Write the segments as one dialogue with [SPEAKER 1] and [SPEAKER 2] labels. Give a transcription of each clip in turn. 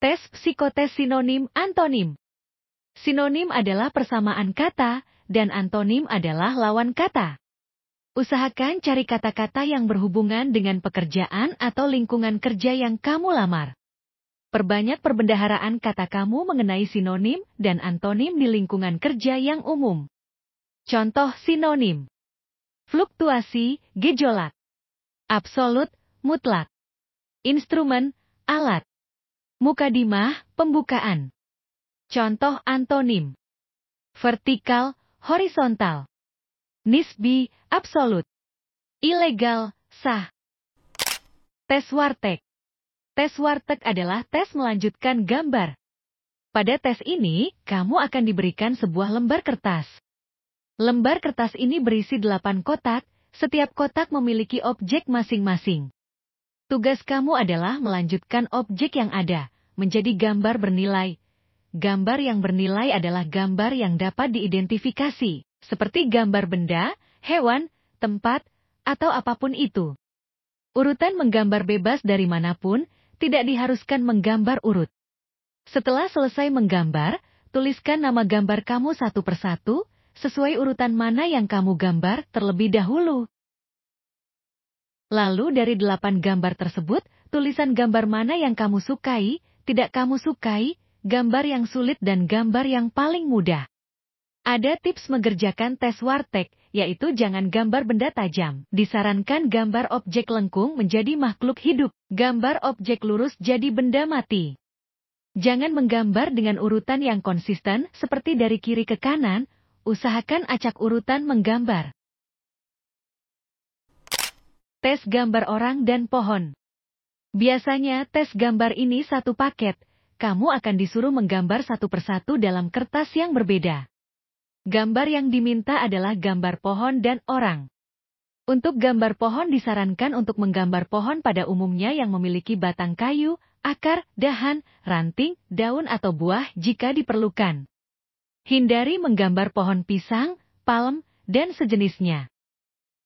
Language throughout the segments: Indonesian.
[SPEAKER 1] Tes psikotes sinonim antonim. Sinonim adalah persamaan kata, dan antonim adalah lawan kata. Usahakan cari kata-kata yang berhubungan dengan pekerjaan atau lingkungan kerja yang kamu lamar. Perbanyak perbendaharaan kata kamu mengenai sinonim dan antonim di lingkungan kerja yang umum. Contoh sinonim: fluktuasi, gejolak; absolut, mutlak; instrumen, alat; mukadimah, pembukaan. Contoh antonim: vertikal, horizontal; nisbi, absolut; ilegal, sah. Tes warteg. Tes warteg adalah tes melanjutkan gambar. Pada tes ini, kamu akan diberikan sebuah lembar kertas. Lembar kertas ini berisi 8 kotak, setiap kotak memiliki objek masing-masing. Tugas kamu adalah melanjutkan objek yang ada, menjadi gambar bernilai. Gambar yang bernilai adalah gambar yang dapat diidentifikasi, seperti gambar benda, hewan, tempat, atau apapun itu. Urutan menggambar bebas dari manapun, tidak diharuskan menggambar urut. Setelah selesai menggambar, tuliskan nama gambar kamu satu persatu, sesuai urutan mana yang kamu gambar terlebih dahulu. Lalu dari 8 gambar tersebut, tulisan gambar mana yang kamu sukai, tidak kamu sukai, gambar yang sulit dan gambar yang paling mudah. Ada tips mengerjakan tes warteg, yaitu jangan gambar benda tajam. Disarankan gambar objek lengkung menjadi makhluk hidup, gambar objek lurus jadi benda mati. Jangan menggambar dengan urutan yang konsisten seperti dari kiri ke kanan, usahakan acak urutan menggambar. Tes gambar orang dan pohon. Biasanya tes gambar ini satu paket, kamu akan disuruh menggambar satu persatu dalam kertas yang berbeda. Gambar yang diminta adalah gambar pohon dan orang. Untuk gambar pohon disarankan untuk menggambar pohon pada umumnya yang memiliki batang kayu, akar, dahan, ranting, daun atau buah jika diperlukan. Hindari menggambar pohon pisang, palem, dan sejenisnya.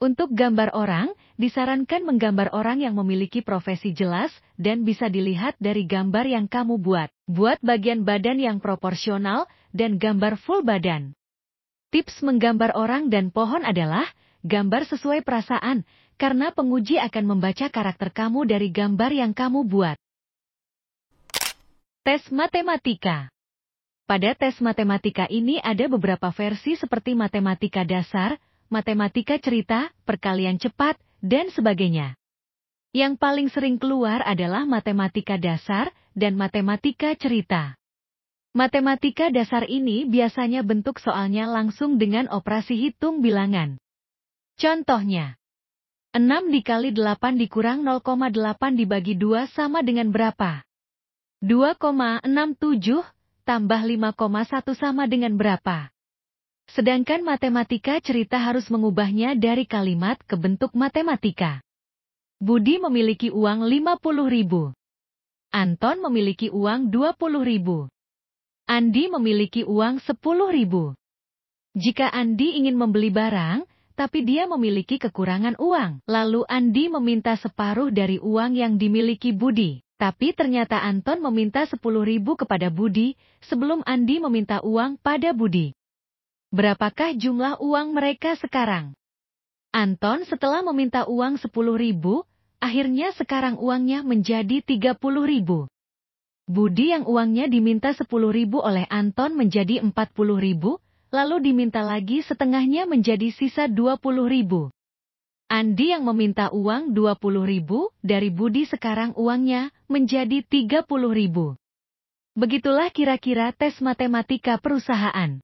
[SPEAKER 1] Untuk gambar orang, disarankan menggambar orang yang memiliki profesi jelas dan bisa dilihat dari gambar yang kamu buat. Buat bagian badan yang proporsional dan gambar full badan. Tips menggambar orang dan pohon adalah, gambar sesuai perasaan, karena penguji akan membaca karakter kamu dari gambar yang kamu buat. Tes matematika. Pada tes matematika ini ada beberapa versi seperti matematika dasar, matematika cerita, perkalian cepat, dan sebagainya. Yang paling sering keluar adalah matematika dasar dan matematika cerita. Matematika dasar ini biasanya bentuk soalnya langsung dengan operasi hitung bilangan. Contohnya, 6 dikali 8 dikurang 0,8 dibagi 2 sama dengan berapa? 2,67 tambah 5,1 sama dengan berapa? Sedangkan matematika cerita harus mengubahnya dari kalimat ke bentuk matematika. Budi memiliki uang 50.000. Anton memiliki uang 20.000. Andi memiliki uang 10.000. Jika Andi ingin membeli barang, tapi dia memiliki kekurangan uang, lalu Andi meminta separuh dari uang yang dimiliki Budi. Tapi ternyata Anton meminta 10.000 kepada Budi, sebelum Andi meminta uang pada Budi. Berapakah jumlah uang mereka sekarang? Anton setelah meminta uang 10.000, akhirnya sekarang uangnya menjadi 30.000. Budi yang uangnya diminta 10.000 oleh Anton menjadi 40.000, lalu diminta lagi setengahnya menjadi sisa 20.000. Andi yang meminta uang 20.000 dari Budi sekarang uangnya menjadi 30.000. Begitulah kira-kira tes matematika perusahaan.